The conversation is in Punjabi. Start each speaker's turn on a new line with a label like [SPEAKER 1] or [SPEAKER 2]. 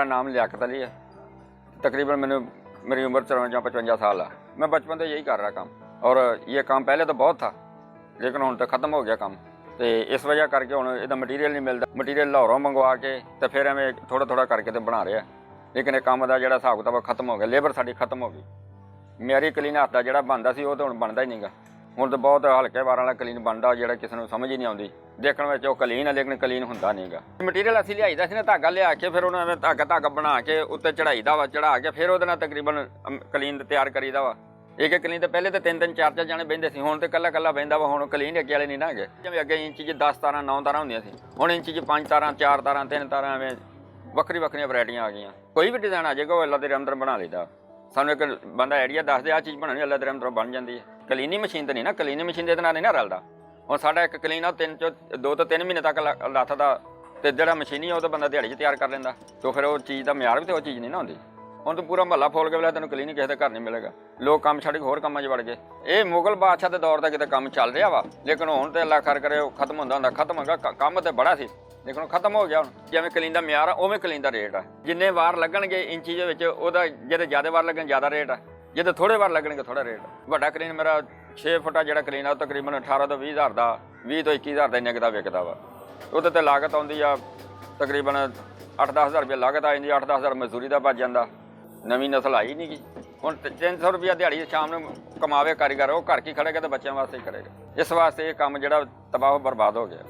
[SPEAKER 1] नाम लियाकत अली है। तकरीबन मैंने मेरी उम्र 54-55 साल है। मैं बचपन से यही कर रहा काम, और ये काम पहले तो बहुत था लेकिन हुण तो ख़त्म हो गया काम। तो इस वजह करके हुण इहदा मटीरियल नहीं मिलता, मटीरियल लाहौरों मंगवा के तो फिर एवें थोड़ा थोड़ा करके तो बना रहे। लेकिन ये काम का जिहड़ा हिसाब किताब खत्म हो गया, लेबर साडी खत्म हो गई। मेरी कलीन हत्थ दा जिहड़ा बनदा सी वो तो हुण बनदा ही नहीं गा। ਹੁਣ ਤਾਂ ਬਹੁਤ ਹਲਕੇ ਵਾਰ ਵਾਲਾ ਕਲੀਨ ਬਣਦਾ ਜਿਹੜਾ ਕਿਸੇ ਨੂੰ ਸਮਝ ਹੀ ਨਹੀਂ ਆਉਂਦੀ। ਦੇਖਣ ਵਿੱਚ ਉਹ ਕਲੀਨ ਹੈ ਲੇਕਿਨ ਕਲੀਨ ਹੁੰਦਾ ਨਹੀਂਗਾ। ਮਟੀਰੀਅਲ ਅਸੀਂ ਲਿਆਈਦਾ ਸੀ ਨਾ, ਧਾਗਾ ਲਿਆ ਕੇ ਫਿਰ ਉਹਨੂੰ ਐਵੇਂ ਧਾਗਾ ਬਣਾ ਕੇ ਉੱਤੇ ਚੜਾਈਦਾ ਵਾ, ਚੜਾ ਕੇ ਫਿਰ ਉਹਦੇ ਨਾਲ ਤਕਰੀਬਨ ਕਲੀਨ ਤਿਆਰ ਕਰੀਦਾ ਵਾ। ਇੱਕ ਕਲੀਨ ਤਾਂ ਪਹਿਲੇ ਤਾਂ 3-3 4-4 ਜਾਣੇ ਬਹਿੰਦੇ ਸੀ, ਹੁਣ ਤਾਂ ਇਕੱਲਾ ਬਹਿੰਦਾ ਵਾ। ਹੁਣ ਕਲੀਨ ਅੱਗੇ ਵਾਲੇ ਨਹੀਂ ਨਾ ਹੈਗੇ। ਜਿਵੇਂ ਅੱਗੇ ਇੰਚ 'ਚ 10 ਤਾਰਾਂ 9 ਤਾਰਾਂ ਹੁੰਦੀਆਂ ਸੀ, ਹੁਣ ਇੰਚ 'ਚ 5 ਤਾਰਾਂ 4 ਤਾਰਾਂ 3 ਤਾਰਾਂ ਐਵੇਂ ਵੱਖਰੀਆਂ ਵੈਰਾਈਟੀਆਂ ਆ ਗਈਆਂ। ਕੋਈ ਵੀ ਡਿਜ਼ਾਈਨ ਆ ਜਾਏਗਾ ਉਹ ਅੱਲਾ ਦੇ ਰਹਿਮਤ ਨਾਲ ਬਣਾ ਲਈਦਾ। ਸਾਨੂੰ ਇੱਕ ਬੰਦਾ ਆਈਡੀਆ ਦੱਸ ਦੇ ਆਹ ਚੀਜ਼ ਬਣਾਉਣੀ, ਅੱਲਾ ਦੇ ਰਹਿਮਤ ਨਾਲ ਬਣ ਜਾਂਦੀ ਹੈ। ਕਲੀਨੀ ਮਸ਼ੀਨ ਤਾਂ ਨਹੀਂ ਨਾ, ਕਲੀਨੀ ਮਸ਼ੀਨ ਦੇ ਨਾਲ ਨਹੀਂ ਨਾ ਰਲਦਾ। ਹੁਣ ਸਾਡਾ ਇੱਕ ਕਲੀਨ ਆ 2 ਤੋਂ 3 ਮਹੀਨੇ ਤੱਕ ਲੱਥਦਾ, ਅਤੇ ਜਿਹੜਾ ਮਸ਼ੀਨੀ ਆ ਉਹ ਤਾਂ ਬੰਦਾ ਦਿਹਾੜੀ 'ਚ ਤਿਆਰ ਕਰ ਲੈਂਦਾ। ਤਾਂ ਫਿਰ ਉਹ ਚੀਜ਼ ਦਾ ਮਿਆਰ ਵੀ ਤਾਂ ਉਹ ਚੀਜ਼ ਨਹੀਂ ਨਾ ਹੁੰਦੀ। ਹੁਣ ਤਾਂ ਪੂਰਾ ਮਹੱਲਾ ਫੋਲ ਕੇ ਵੇਲੇ ਤੈਨੂੰ ਕਲੀਨ ਕਿਸੇ ਦੇ ਘਰ ਨਹੀਂ ਮਿਲੇਗਾ। ਲੋਕ ਕੰਮ ਛੱਡ ਕੇ ਹੋਰ ਕੰਮਾਂ 'ਚ ਵੜ ਗਏ। ਇਹ ਮੁਗਲ ਬਾਦਸ਼ਾਹ ਦੇ ਦੌਰ ਦਾ ਕਿਤੇ ਕੰਮ ਚੱਲ ਰਿਹਾ ਵਾ, ਲੇਕਿਨ ਹੁਣ ਤਾਂ ਅੱਲਾ ਖੈਰ ਕਰੇ ਉਹ ਖਤਮ ਹੁੰਦਾ ਖਤਮ ਹੋਗਾ। ਕੰਮ ਤਾਂ ਬੜਾ ਸੀ ਲੇਕਿਨ ਉਹ ਖਤਮ ਹੋ ਗਿਆ। ਹੁਣ ਜਿਵੇਂ ਕਲੀਨ ਦਾ ਮਿਆਰ ਆ ਉਵੇਂ ਕਲੀਨ ਦਾ ਰੇਟ ਆ। ਜਿੰਨੇ ਵਾਰ ਲੱਗਣਗੇ ਇੰਚੀ ਦੇ ਵਿੱਚ ਉਹਦਾ, ਜਿਹਦੇ ਜ਼ਿਆਦਾ ਵਾਰ ਲੱਗਣ ਜ਼ਿਆਦਾ ਰੇਟ ਆ, ਜਿਹਦੇ ਥੋੜ੍ਹੇ ਵਾਰ ਲੱਗਣਗੇ ਥੋੜ੍ਹਾ ਰੇਟ ਆ। ਵੱਡਾ ਕਲੀਨ ਮੇਰਾ 6 ਫੁੱਟਾ ਜਿਹੜਾ ਕਲੀਨ ਆ ਉਹ ਤਕਰੀਬਨ 18 ਤੋਂ 20 ਹਜ਼ਾਰ ਦਾ, 20 ਤੋਂ 21 ਹਜ਼ਾਰ ਦਾ ਇੰਨੇ ਕੁ ਦਾ ਵਿਕਦਾ ਵਾ। ਉਹਦੇ 'ਤੇ ਲਾਗਤ ਆਉਂਦੀ ਆ ਤਕਰੀਬਨ 8-10 ਹਜ਼ਾਰ ਰੁਪਇਆ ਲਾਗਤ ਆ ਜਾਂਦੀ, 8-10 ਹਜ਼ਾਰ ਮਜ਼ਦੂਰੀ ਦਾ ਬਚ ਜਾਂਦਾ। ਨਵੀਂ ਨਸਲ ਆਈ ਨਹੀਂ ਗੀ। ਹੁਣ 300 ਰੁਪਇਆ ਦਿਹਾੜੀ ਸ਼ਾਮ ਨੂੰ ਕਮਾਵੇ ਕਾਰੀਗਰ, ਉਹ ਘਰ ਕੀ ਖੜੇਗਾ ਤੇ ਬੱਚਿਆਂ ਵਾਸਤੇ ਹੀ ਕਰੇਗਾ। ਇਸ ਵਾਸਤੇ ਇਹ ਕੰਮ ਜਿਹੜਾ ਤਬਾਹ ਬਰਬਾਦ ਹੋ ਗਿਆ।